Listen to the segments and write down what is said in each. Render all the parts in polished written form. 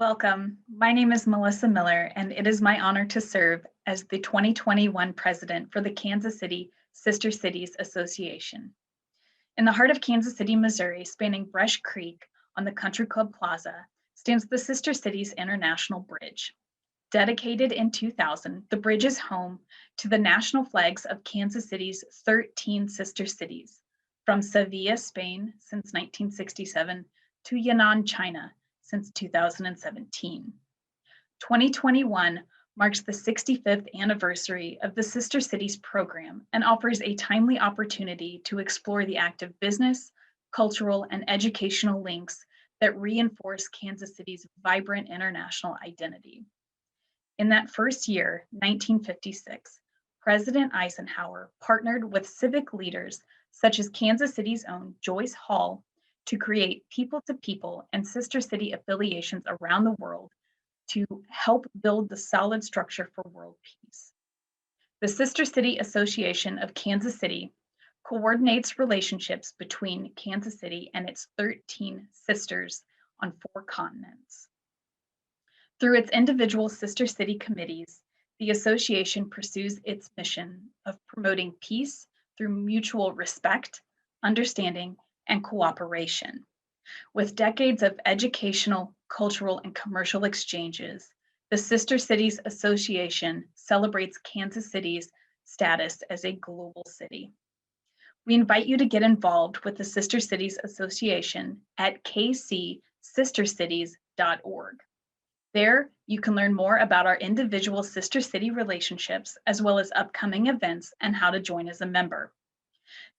Welcome. My name is Melissa Miller, and it is my honor to serve as the 2021 president for the Kansas City Sister Cities Association. In the heart of Kansas City, Missouri, spanning Brush Creek on the Country Club Plaza, stands the Sister Cities International Bridge. Dedicated in 2000, the bridge is home to the national flags of Kansas City's 13 sister cities, from Seville, Spain since 1967 to Yan'an, China since 2017. 2021 marks the 65th anniversary of the Sister Cities program and offers a timely opportunity to explore the active business, cultural, and educational links that reinforce Kansas City's vibrant international identity. In that first year, 1956, President Eisenhower partnered with civic leaders such as Kansas City's own Joyce Hall to create people-to-people and sister city affiliations around the world to help build the solid structure for world peace. The Sister City Association of Kansas City coordinates relationships between Kansas City and its 13 sisters on 4 continents. Through its individual sister city committees, the association pursues its mission of promoting peace through mutual respect, understanding, and cooperation. With decades of educational, cultural, and commercial exchanges, the Sister Cities Association celebrates Kansas City's status as a global city. We invite you to get involved with the Sister Cities Association at kcsistercities.org. There, you can learn more about our individual sister city relationships, as well as upcoming events and how to join as a member.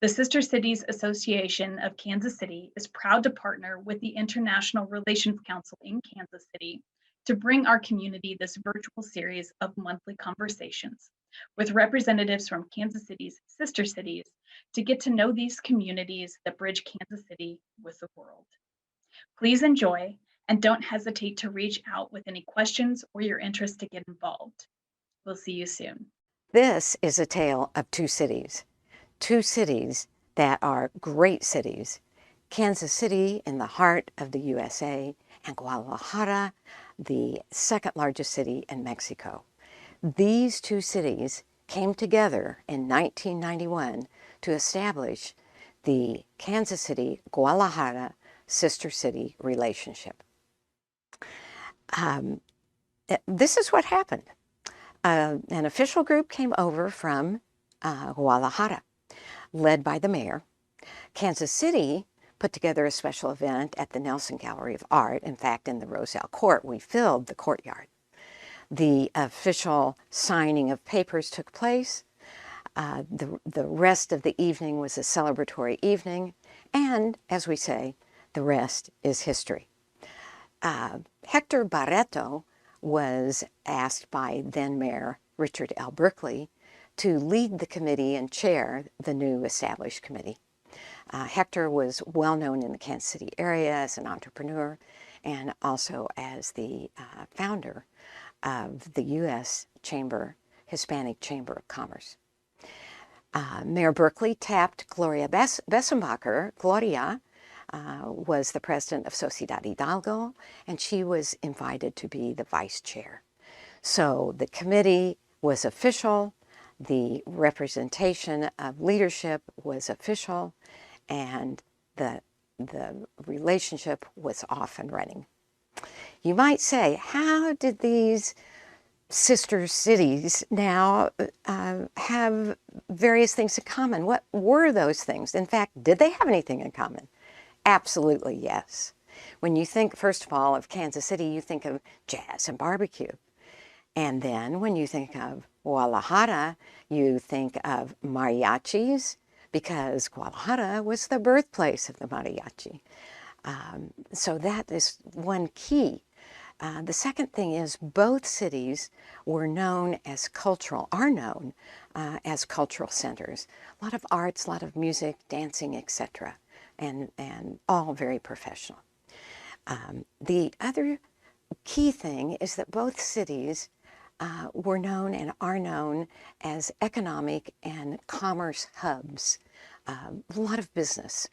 The Sister Cities Association of Kansas City is proud to partner with the International Relations Council in Kansas City to bring our community this virtual series of monthly conversations with representatives from Kansas City's sister cities to get to know these communities that bridge Kansas City with the world. Please enjoy and don't hesitate to reach out with any questions or your interest to get involved. We'll see you soon. This is a tale of two cities that are great cities. Kansas City in the heart of the USA, and Guadalajara, the second largest city in Mexico. These two cities came together in 1991 to establish the Kansas City-Guadalajara sister city relationship. This is what happened. An official group came over from Guadalajara, led by the mayor. Kansas City put together a special event at the Nelson Gallery of Art. In fact, in the Roselle Court, we filled the courtyard. The official signing of papers took place. The rest of the evening was a celebratory evening. And, as we say, the rest is history. Hector Barreto was asked by then-Mayor Richard L. Berkeley to lead the committee and chair the new established committee. Hector was well known in the Kansas City area as an entrepreneur and also as the founder of the U.S. Hispanic Chamber of Commerce. Mayor Berkeley tapped Gloria Bessenbacher. Gloria was the president of Sociedad Hidalgo, and she was invited to be the vice chair. So the committee was official, the representation of leadership was official, and the relationship was off and running. You might say, how did these sister cities now have various things in common? What were those things? In fact, did they have anything in common? Absolutely, yes. When you think, first of all, of Kansas City, you think of jazz and barbecue. And then when you think of Guadalajara, you think of mariachis, because Guadalajara was the birthplace of the mariachi. So that is one key. The second thing is both cities were known as are known as cultural centers. A lot of arts, a lot of music, dancing, etc. And all very professional. The other key thing is that both cities were known and are known as economic and commerce hubs. A lot of business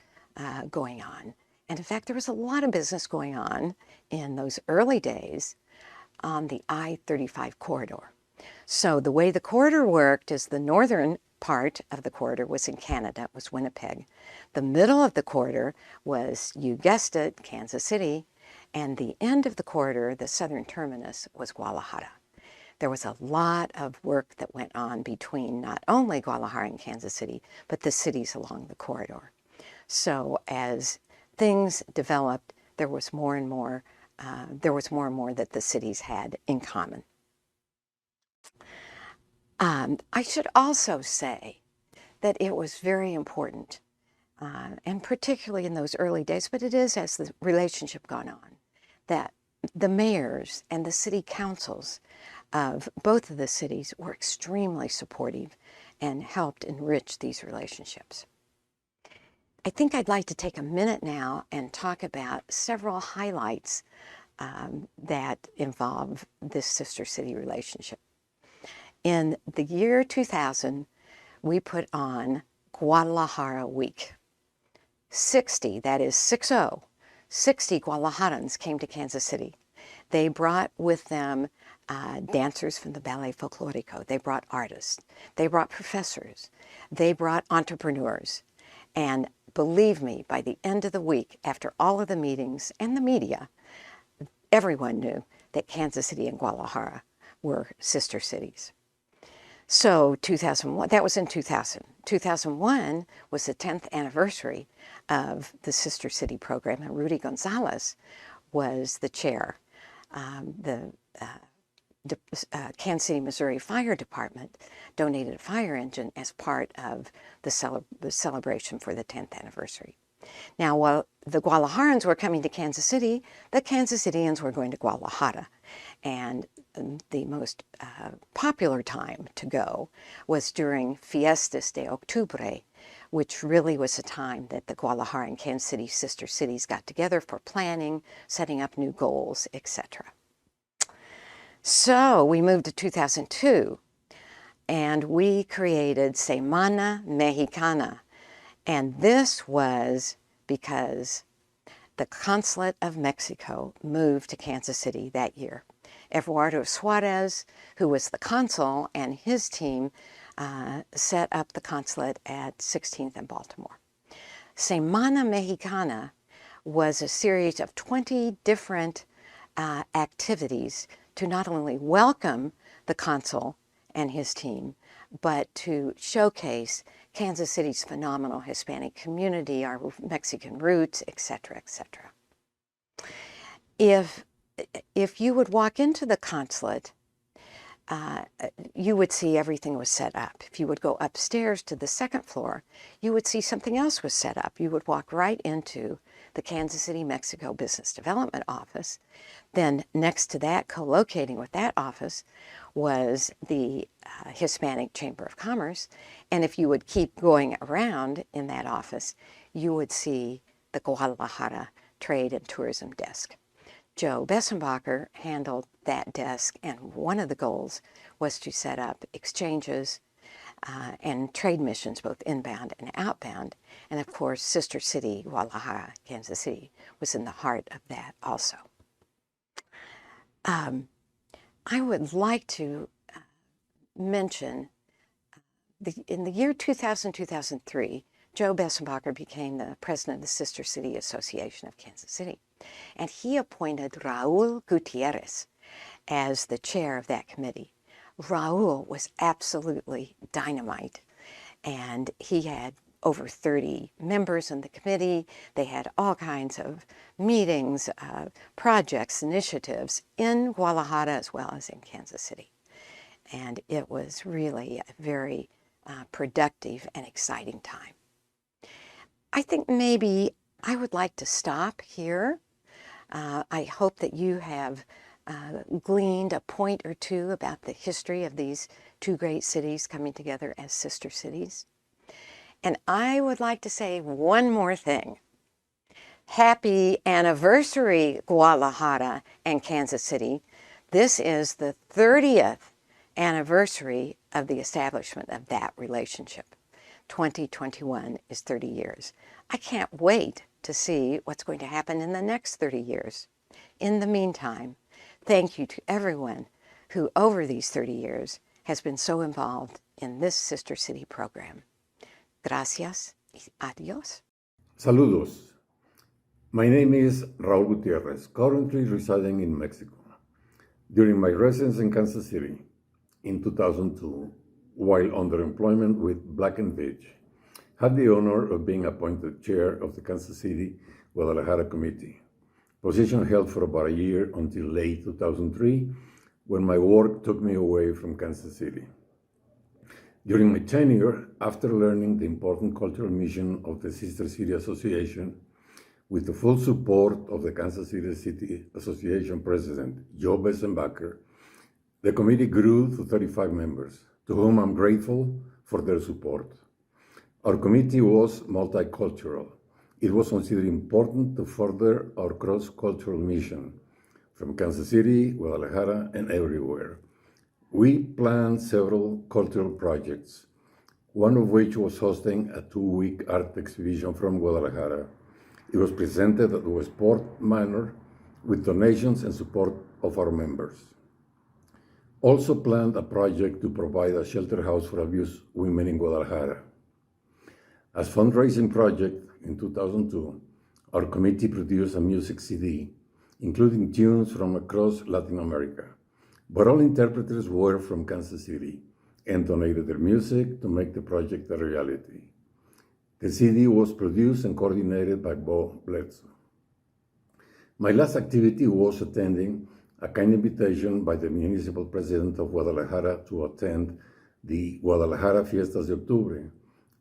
going on. And in fact, there was a lot of business going on in those early days on the I-35 corridor. So the way the corridor worked is the northern part of the corridor was in Canada, it was Winnipeg. The middle of the corridor was, you guessed it, Kansas City, and the end of the corridor, the southern terminus, was Guadalajara. There was a lot of work that went on between not only Guadalajara and Kansas City, but the cities along the corridor. So as things developed, there was more and more that the cities had in common. I should also say that it was very important, and particularly in those early days, but it is as the relationship gone on, that the mayors and the city councils of both of the cities were extremely supportive and helped enrich these relationships. I think I'd like to take a minute now and talk about several highlights that involve this sister city relationship. In the year 2000, we put on Guadalajara Week. 60, that is 60, 60 Guadalajarans came to Kansas City. They brought with them dancers from the Ballet Folklorico. They brought artists. They brought professors. They brought entrepreneurs. And believe me, by the end of the week, after all of the meetings and the media, everyone knew that Kansas City and Guadalajara were sister cities. So 2001, that was in 2000. 2001 was the 10th anniversary of the Sister City program, and Rudy Gonzalez was the chair. The Kansas City, Missouri Fire Department donated a fire engine as part of the celebration for the 10th anniversary. Now, while the Guadalajarans were coming to Kansas City, the Kansas Cityans were going to Guadalajara. And the most popular time to go was during Fiestas de Octubre, which really was a time that the Guadalajara and Kansas City sister cities got together for planning, setting up new goals, etc. So we moved to 2002, and we created Semana Mexicana. And this was because the Consulate of Mexico moved to Kansas City that year. Eduardo Suarez, who was the consul, and his team set up the consulate at 16th and Baltimore. Semana Mexicana was a series of 20 different activities to not only welcome the consul and his team, but to showcase Kansas City's phenomenal Hispanic community, our Mexican roots, etc., etc. If you would walk into the consulate, you would see everything was set up. If you would go upstairs to the second floor, you would see something else was set up. You would walk right into the Kansas City, Mexico Business Development Office. Then next to that, co-locating with that office, was the Hispanic Chamber of Commerce. And if you would keep going around in that office, you would see the Guadalajara Trade and Tourism Desk. Joe Bessenbacher handled that desk, and one of the goals was to set up exchanges and trade missions, both inbound and outbound. And of course, sister city, Guadalajara, Kansas City, was in the heart of that also. I would like to mention in the year 2000-2003, Joe Bessenbacher became the president of the Sister City Association of Kansas City. And he appointed RAUL Gutierrez as the chair of that committee. RAUL was absolutely dynamite, and he had over 30 members in the committee. They had all kinds of meetings, projects, initiatives in Guadalajara as well as in Kansas City. And it was really a very productive and exciting time. I think maybe I would like to stop here. I hope that you have gleaned a point or two about the history of these two great cities coming together as sister cities. And I would like to say one more thing. Happy anniversary, Guadalajara and Kansas City. This is the 30th anniversary of the establishment of that relationship. 2021 is 30 years. I can't wait to see what's going to happen in the next 30 years. In the meantime, thank you to everyone who over these 30 years has been so involved in this Sister City program. Gracias y adiós. Saludos. My name is RAUL Gutierrez, currently residing in Mexico. During my residence in Kansas City in 2002, while under employment with Black & Veatch, had the honor of being appointed chair of the Kansas City Guadalajara Committee, position held for about a year until late 2003, when my work took me away from Kansas City. During my tenure, after learning the important cultural mission of the Sister City Association, with the full support of the Kansas City Association President, Joe Bessenbacher, the committee grew to 35 members, to whom I'm grateful for their support. Our committee was multicultural. It was considered important to further our cross-cultural mission from Kansas City, Guadalajara, and everywhere. We planned several cultural projects, one of which was hosting a 2-week art exhibition from Guadalajara. It was presented at the Westport Manor with donations and support of our members. Also planned a project to provide a shelter house for abused women in Guadalajara. As fundraising project in 2002, our committee produced a music CD, including tunes from across Latin America. But all interpreters were from Kansas City and donated their music to make the project a reality. The CD was produced and coordinated by Bo Bledsoe. My last activity was attending a kind invitation by the municipal president of Guadalajara to attend the Guadalajara Fiestas de Octubre,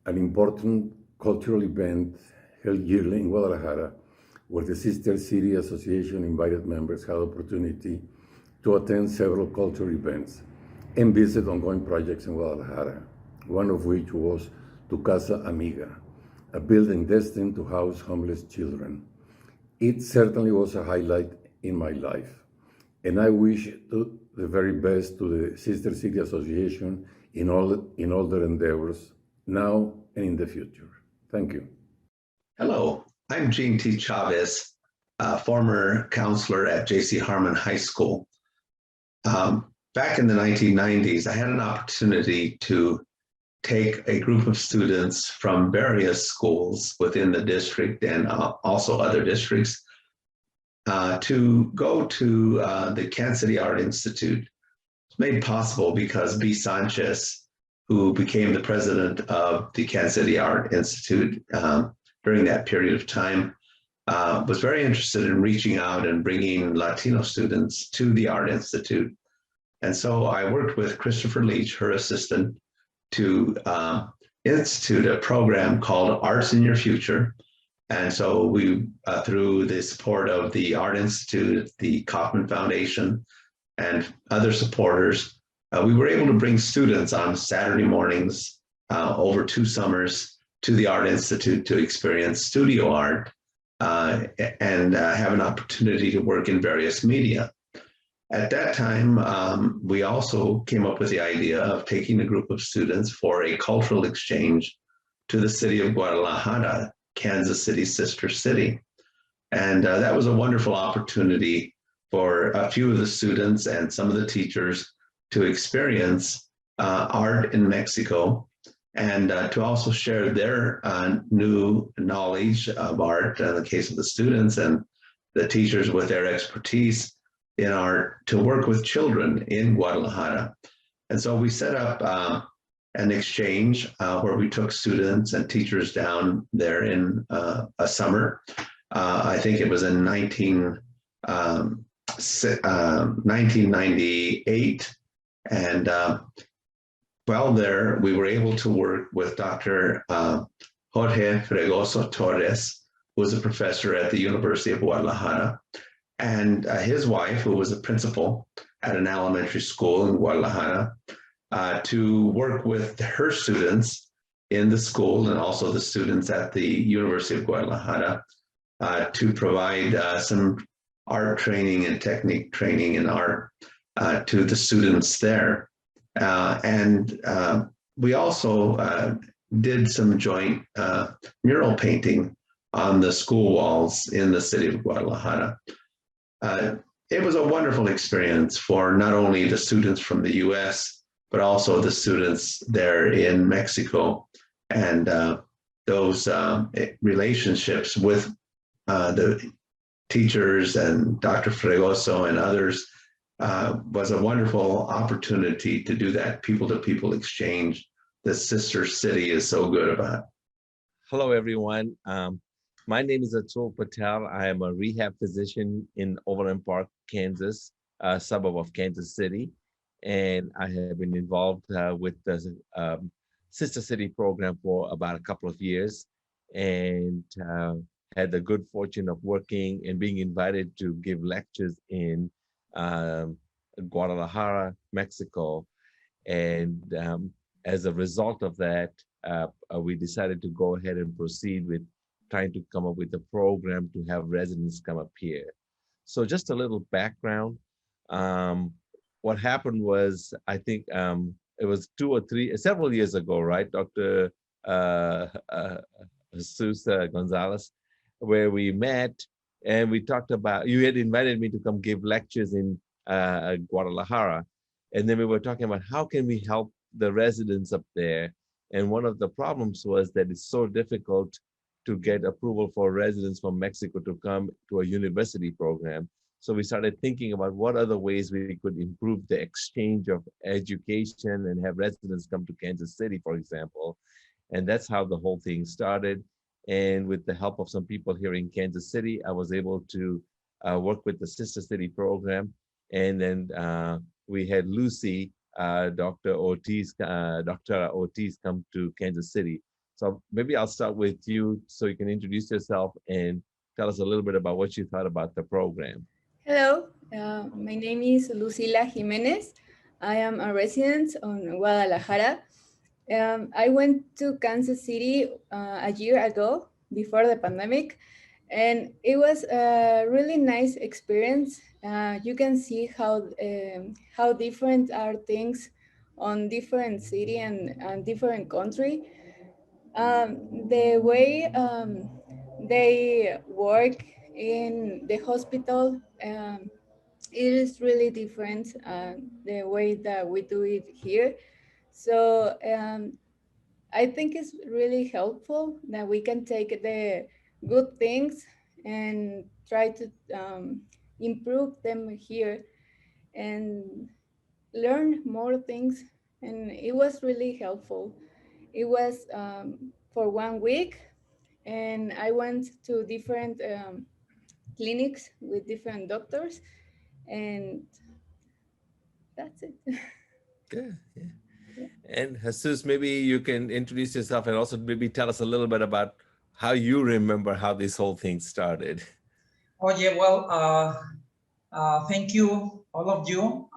an important cultural event held yearly in Guadalajara, where the Sister City Association invited members had opportunity to attend several cultural events and visit ongoing projects in Guadalajara, one of which was Tu Casa Amiga, a building destined to house homeless children. It certainly was a highlight in my life, and I wish the very best to the Sister City Association in all their endeavors, now and in the future. Thank you. Hello, I'm Gene T. Chavez, former counselor at J.C. Harmon High School. Back in the 1990s, I had an opportunity to take a group of students from various schools within the district and also other districts to go to the Kansas City Art Institute. It's made possible because B. Sanchez, who became the president of the Kansas City Art Institute during that period of time, was very interested in reaching out and bringing Latino students to the Art Institute. And so I worked with Christopher Leach, her assistant, to institute a program called Arts in Your Future. And so we, through the support of the Art Institute, the Kaufman Foundation, and other supporters, we were able to bring students on Saturday mornings over 2 summers to the Art Institute to experience studio art and have an opportunity to work in various media. At that time, we also came up with the idea of taking a group of students for a cultural exchange to the city of Guadalajara, Kansas City's sister city. And that was a wonderful opportunity for a few of the students and some of the teachers to experience art in Mexico and to also share their new knowledge of art, in the case of the students and the teachers with their expertise in art, to work with children in Guadalajara. And so we set up an exchange where we took students and teachers down there in a summer. I think it was in 1998. And while there, we were able to work with Dr. Jorge Fregoso Torres, who was a professor at the University of Guadalajara, and his wife, who was a principal at an elementary school in Guadalajara, to work with her students in the school and also the students at the University of Guadalajara to provide some art training and technique training in art to the students there. And we also did some joint mural painting on the school walls in the city of Guadalajara. It was a wonderful experience for not only the students from the US, but also the students there in Mexico. And those relationships with the teachers and Dr. Fregoso and others was a wonderful opportunity to do that people-to-people exchange that Sister City is so good about. Hello, everyone. My name is ATUL PATEL. I am a rehab physician in Overland Park, Kansas, a suburb of Kansas City. And I have been involved with the Sister City program for about a couple of years, and had the good fortune of working and being invited to give lectures in Guadalajara, Mexico. And as a result of that, we decided to go ahead and proceed with trying to come up with a program to have residents come up here. So just a little background. What happened was, I think it was several years ago, right, Dr. Jesus Gonzalez, where we met and we talked about, you had invited me to come give lectures in Guadalajara. And then we were talking about how can we help the residents up there. And one of the problems was that it's so difficult to get approval for residents from Mexico to come to a university program. So we started thinking about what other ways we could improve the exchange of education and have residents come to Kansas City, for example. And that's how the whole thing started. And with the help of some people here in Kansas City, I was able to work with the Sister City program. And then we had Lucy, Dr. Ortiz come to Kansas City. So maybe I'll start with you so you can introduce yourself and tell us a little bit about what you thought about the program. Hello, my name is Lucila Jimenez. I am a resident on Guadalajara. I went to Kansas City a year ago before the pandemic, and it was a really nice experience. You can see how different are things on different city and different country. The way they work in the hospital, it is really different the way that we do it here. So I think it's really helpful that we can take the good things and try to improve them here and learn more things. And it was really helpful. It was for 1 week, and I went to different clinics with different doctors, and that's it. Good. Yeah. And Jesus, maybe you can introduce yourself and also maybe tell us a little bit about how you remember how this whole thing started. Oh yeah, well, thank you, all of you.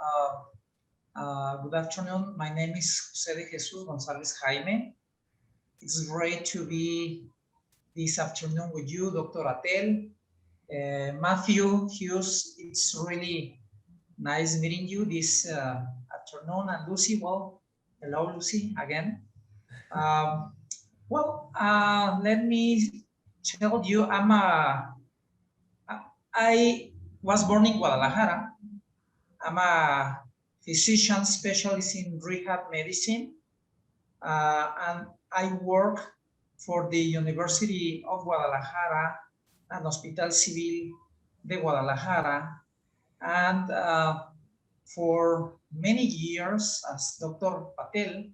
Good afternoon. My name is Jose de Jesus Gonzalez Jaime. It's great to be this afternoon with you, Dr. Atel, Matthew, Hughes. It's really nice meeting you this afternoon. And Lucy, well, hello, Lucy, again. Let me tell you, I was born in Guadalajara. I'm a physician specialist in rehab medicine, and I work for the University of Guadalajara and Hospital Seville de Guadalajara. And for many years, as Dr. Patel,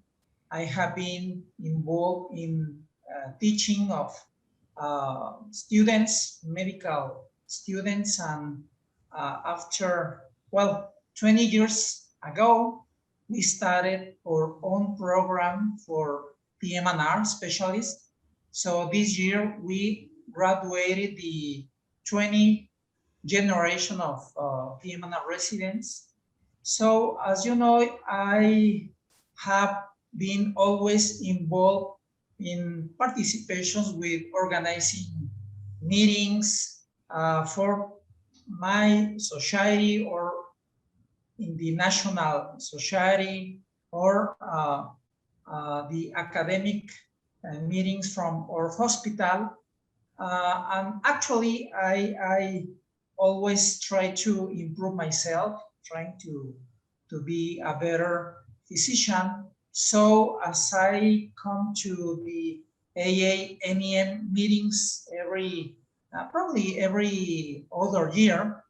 I have been involved in teaching of students, medical students, and after, 20 years ago, we started our own program for PM&R specialists. So this year we graduated the 20 generation of PM&R residents. So as you know, I have been always involved in participations with organizing meetings for my society or in the national society or the academic meetings from our hospital. And actually, I always try to improve myself, trying to be a better physician. So as I come to the AA-NEM meetings probably every other year,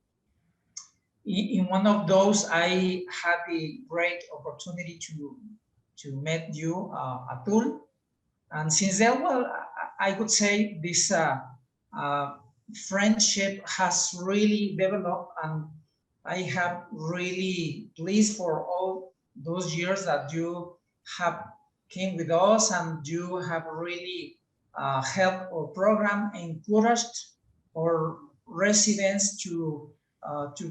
in one of those, I had the great opportunity to meet you, ATUL. And since then, well, I would say this friendship has really developed, and I have really pleased for all those years that you have came with us, and you have really helped our program, encouraged our residents to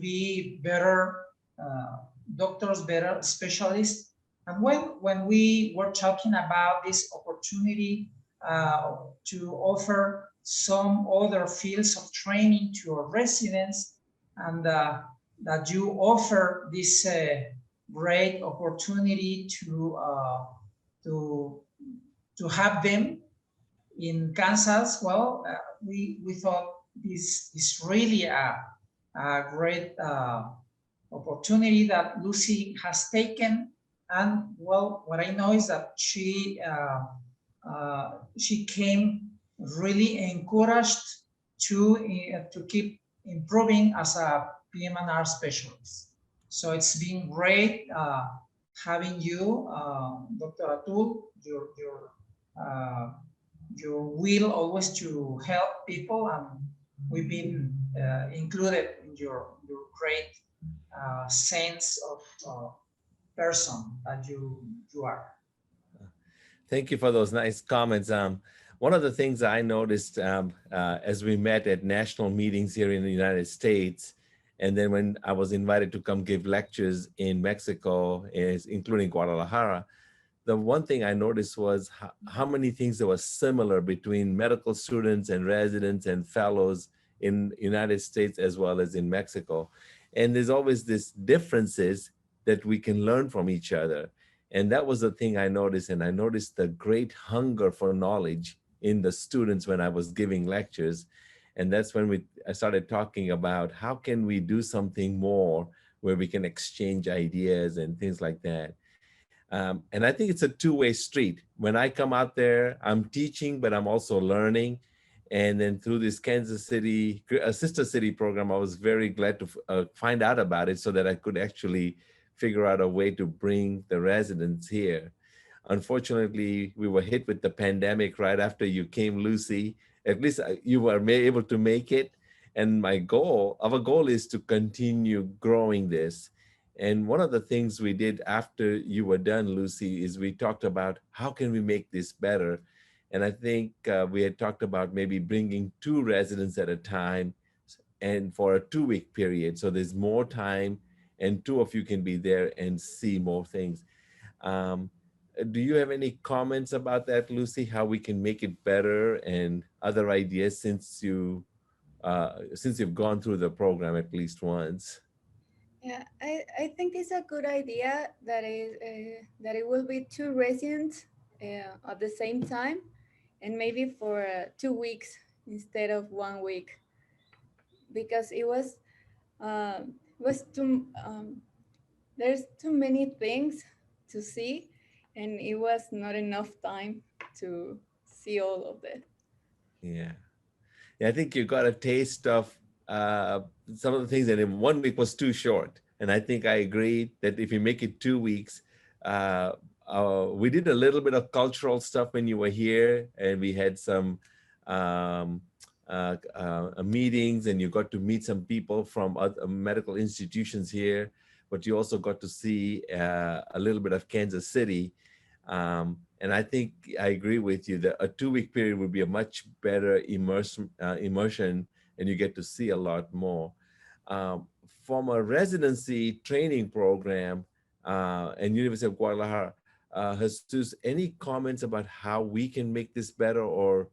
be better doctors, better specialists. And when we were talking about this opportunity to offer some other fields of training to our residents, and that you offer this great opportunity to have them in Kansas, well, we thought this is really a great opportunity that Lucy has taken. And well, what I know is that she came really encouraged to keep improving as a PM&R specialist. So it's been great having you, Dr. Atul, your will always to help people, and we've been included in your great sense of person that you are. Thank you for those nice comments. One of the things I noticed as we met at national meetings here in the United States, and then when I was invited to come give lectures in Mexico, including Guadalajara, the one thing I noticed was how many things that were similar between medical students and residents and fellows in the United States as well as in Mexico. And there's always this differences that we can learn from each other. And that was the thing I noticed. And I noticed the great hunger for knowledge in the students when I was giving lectures. And that's when I started talking about how can we do something more where we can exchange ideas and things like that. And I think it's a two-way street. When I come out there, I'm teaching, but I'm also learning. And then through this Kansas City, Sister City program, I was very glad to find out about it so that I could actually figure out a way to bring the residents here. Unfortunately, we were hit with the pandemic right after you came, Lucy. At least you were able to make it. And our goal is to continue growing this. And one of the things we did after you were done, Lucy, is we talked about how can we make this better? And I think we had talked about maybe bringing 2 residents at a time and for a 2-week period. So there's more time and 2 of you can be there and see more things. Do you have any comments about that, Lucy, how we can make it better and other ideas since you've gone through the program at least once? Yeah, I think it's a good idea that it will be 2 residents at the same time, and maybe for 2 weeks instead of 1 week, because it was too there's too many things to see, and it was not enough time to see all of it. Yeah. I think you got a taste of some of the things, and in 1 week was too short. And I think I agree that if you make it 2 weeks, we did a little bit of cultural stuff when you were here, and we had some meetings, and you got to meet some people from other medical institutions here, but you also got to see a little bit of Kansas City. And I think I agree with you that a 2-week period would be a much better immersion, and you get to see a lot more. From a residency training program and University of Guadalajara, Jesus, any comments about how we can make this better, or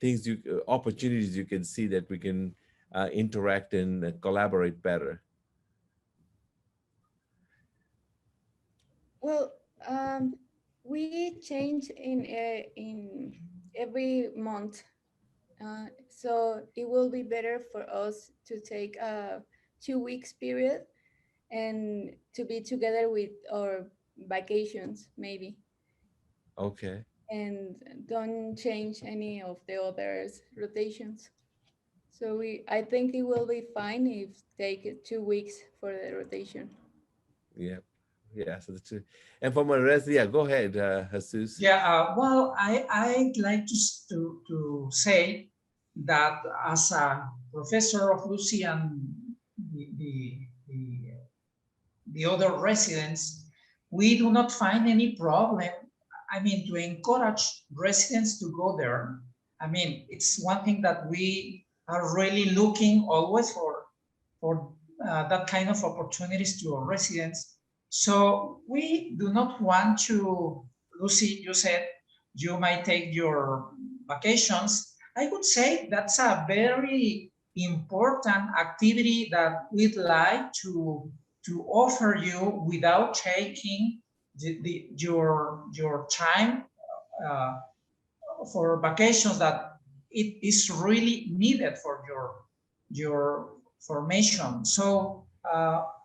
things opportunities you can see that we can interact and collaborate better? Well, We change in every month, so it will be better for us to take a 2 weeks period and to be together with our vacations maybe, Okay. and don't change any of the others rotations. So I think it will be fine if take 2 weeks for the rotation. Yeah. Yeah. So the two. And for my rest, yeah, go ahead, Jesus. Yeah, well, I'd like to say that as a professor of Lucy and the, the, the, the other residents, we do not find any problem. I mean, to encourage residents to go there. I mean, it's one thing that we are really looking always for that kind of opportunities to our residents. So we do not want to, Lucy, you said you might take your vacations. I would say that's a very important activity that we'd like to offer you without taking your time for vacations that it is really needed for your formation. So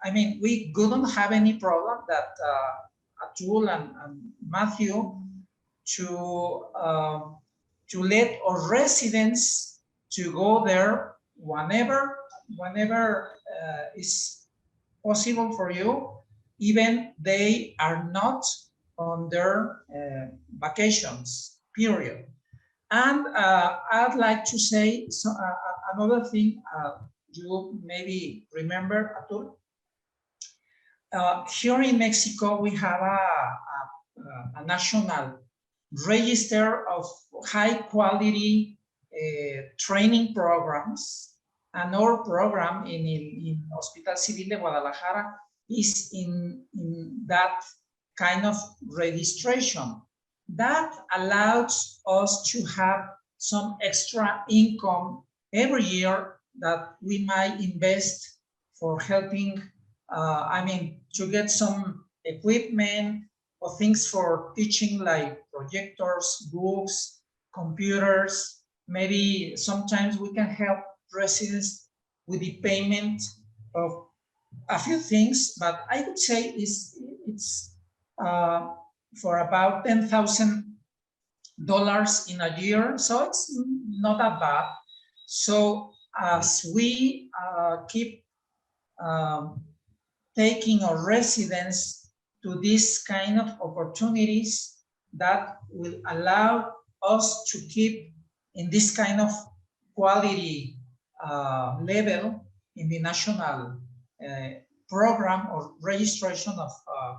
I mean, we couldn't have any problem that Atul and Matthew to let our residents to go there whenever is possible for you, even they are not on their vacations period. And I'd like to say another thing you maybe remember, Atul. Here in Mexico, we have a national register of high quality training programs, and our program in Hospital Civil de Guadalajara is in that kind of registration. That allows us to have some extra income every year that we might invest for helping, I mean, to get some equipment or things for teaching like projectors, books, computers. Maybe sometimes we can help residents with the payment of a few things, but I would say it's for about $10,000 in a year, so it's not that bad. So as we keep taking our residents to these kind of opportunities, that will allow us to keep in this kind of quality level in the national program or registration of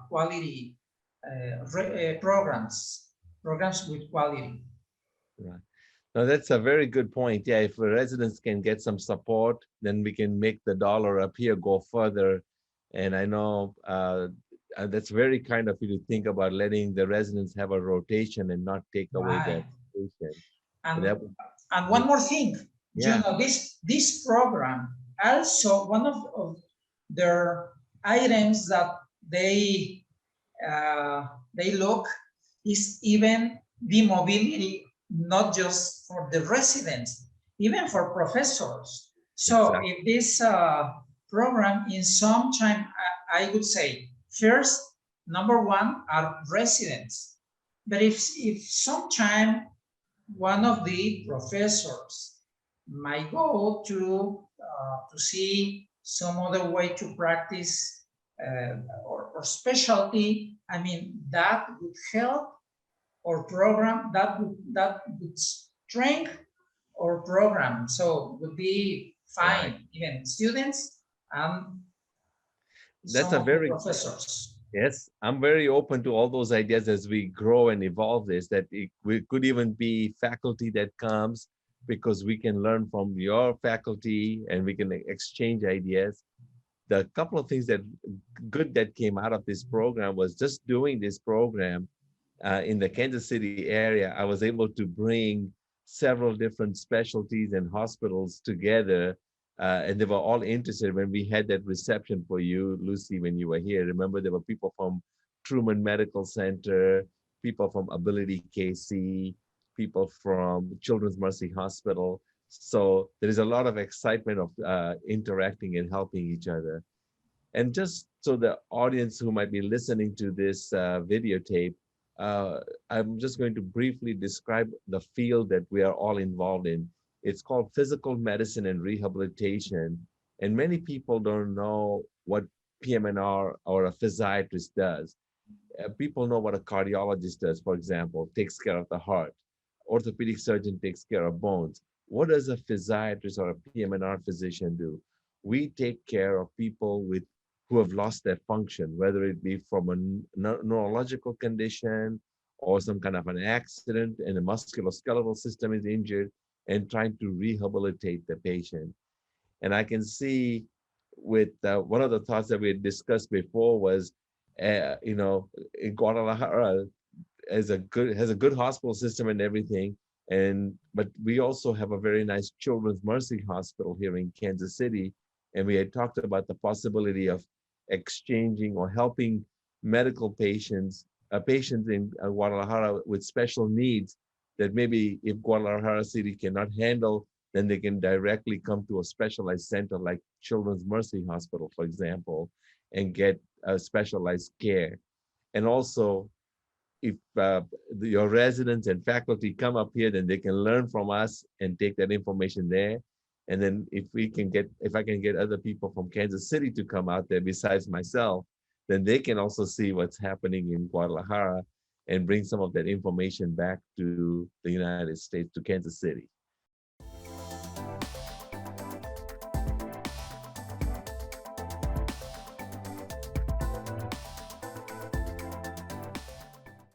quality programs with quality. Right. Now that's a very good point. Yeah, if residents can get some support, then we can make the dollar up here go further. And I know that's very kind of you to think about letting the residents have a rotation and not take away their rotation. And one more thing, yeah. You know, this program also, one of their items that they look is even the mobility, not just for the residents, even for professors. So exactly. if this program in some time, I would say, first, number one are residents. But if sometime one of the professors might go to see some other way to practice or specialty, I mean, that would help our program, that would strengthen our program. So would be fine, right. Even students and that's a very professors. Yes, I'm very open to all those ideas as we grow and evolve this, that we could even be faculty that comes because we can learn from your faculty and we can exchange ideas. The couple of things that good that came out of this program was just doing this program in the Kansas City area. I was able to bring several different specialties and hospitals together. And they were all interested when we had that reception for you, Lucy, when you were here. Remember, there were people from Truman Medical Center, people from Ability KC, people from Children's Mercy Hospital. So there is a lot of excitement of interacting and helping each other. And just so the audience who might be listening to this videotape, I'm just going to briefly describe the field that we are all involved in. It's called physical medicine and rehabilitation. And many people don't know what PM&R or a physiatrist does. People know what a cardiologist does, for example, takes care of the heart. Orthopedic surgeon takes care of bones. What does a physiatrist or a PM&R physician do? We take care of people who have lost their function, whether it be from a neurological condition or some kind of an accident and the musculoskeletal system is injured, and trying to rehabilitate the patient. And I can see with one of the thoughts that we had discussed before was, in Guadalajara has a good hospital system and everything. But we also have a very nice Children's Mercy Hospital here in Kansas City. And we had talked about the possibility of exchanging or helping medical patients in Guadalajara with special needs that maybe if Guadalajara City cannot handle, then they can directly come to a specialized center like Children's Mercy Hospital, for example, and get specialized care. And also, if your residents and faculty come up here, then they can learn from us and take that information there. And then if I can get other people from Kansas City to come out there besides myself, then they can also see what's happening in Guadalajara and bring some of that information back to the United States, to Kansas City.